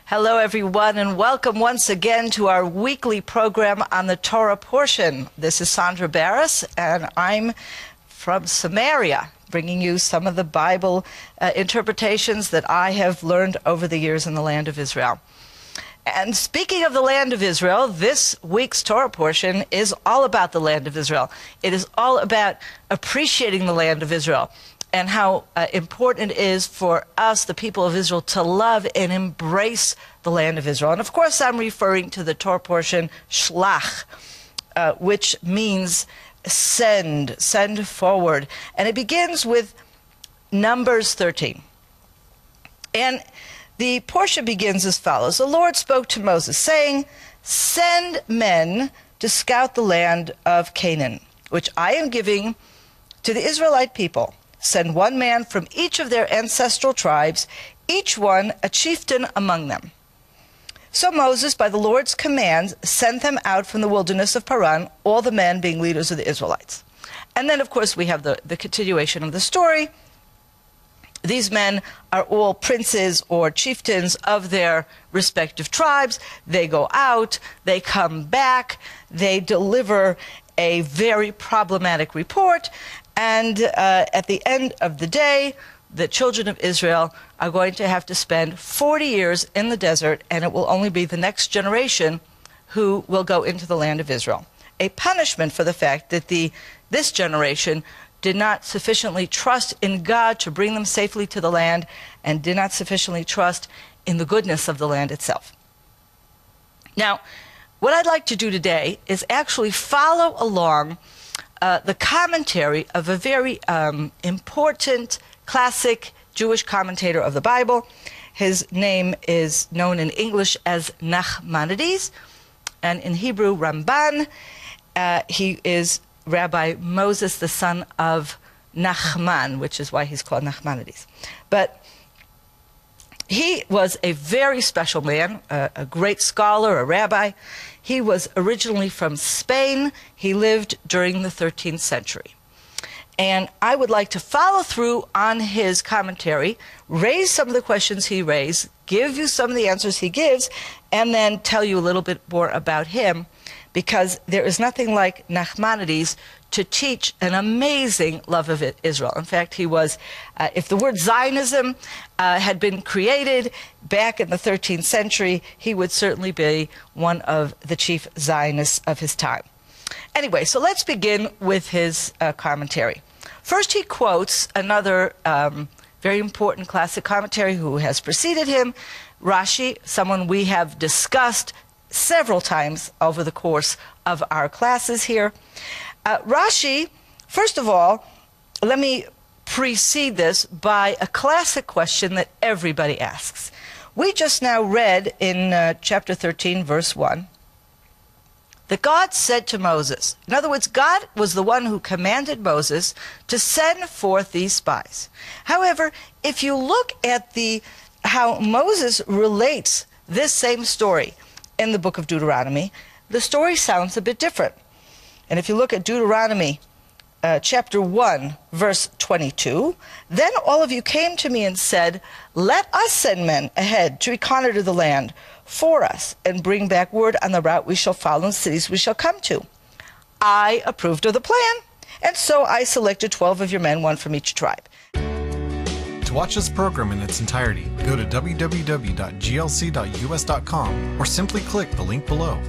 Hello, everyone, and welcome once again to our weekly program on the Torah Portion. This is Sondra Baras, and I'm from Samaria, bringing you some of the Bible interpretations that I have learned over the years in the land of Israel. And speaking of the land of Israel, this week's Torah Portion is all about the land of Israel. It is all about appreciating the land of Israel and how important it is for us, the people of Israel, to love and embrace the land of Israel. And of course, I'm referring to the Torah portion, Shelach, which means send forward. And it begins with Numbers 13. And the portion begins as follows. The Lord spoke to Moses, saying, "Send men to scout the land of Canaan, which I am giving to the Israelite people. Send one man from each of their ancestral tribes, each one a chieftain among them." So Moses, by the Lord's command, sent them out from the wilderness of Paran, all the men being leaders of the Israelites. And then, of course, we have the continuation of the story. These men are all princes or chieftains of their respective tribes. They go out, they come back, they deliver a very problematic report, and at the end of the day, the children of Israel are going to have to spend 40 years in the desert, and it will only be the next generation who will go into the land of Israel. A punishment for the fact that this generation did not sufficiently trust in God to bring them safely to the land, and did not sufficiently trust in the goodness of the land itself. Now, what I'd like to do today is actually follow along the commentary of a very important classic Jewish commentator of the Bible. His name is known in English as Nachmanides, and in Hebrew, Ramban. He is Rabbi Moses, the son of Nachman, which is why he's called Nachmanides. But he was a very special man, a great scholar, a rabbi. He was originally from Spain. He lived during the 13th century. And I would like to follow through on his commentary, raise some of the questions he raised, give you some of the answers he gives, and then tell you a little bit more about him, because there is nothing like Nachmanides to teach an amazing love of Israel. In fact, he was, if the word Zionism had been created back in the 13th century, he would certainly be one of the chief Zionists of his time. Anyway, so let's begin with his commentary. First, he quotes another very important classic commentary who has preceded him, Rashi, someone we have discussed several times over the course of our classes here. Rashi, first of all, let me precede this by a classic question that everybody asks. We just now read in chapter 13, verse 1, that God said to Moses, in other words, God was the one who commanded Moses to send forth these spies. However, if you look at how Moses relates this same story in the book of Deuteronomy, the story sounds a bit different. And if you look at Deuteronomy chapter 1, verse 22, "Then all of you came to me and said, 'Let us send men ahead to reconnoiter the land for us and bring back word on the route we shall follow and cities we shall come to.' I approved of the plan, and so I selected 12 of your men, one from each tribe." To watch this program in its entirety, go to www.glc.us.com or simply click the link below.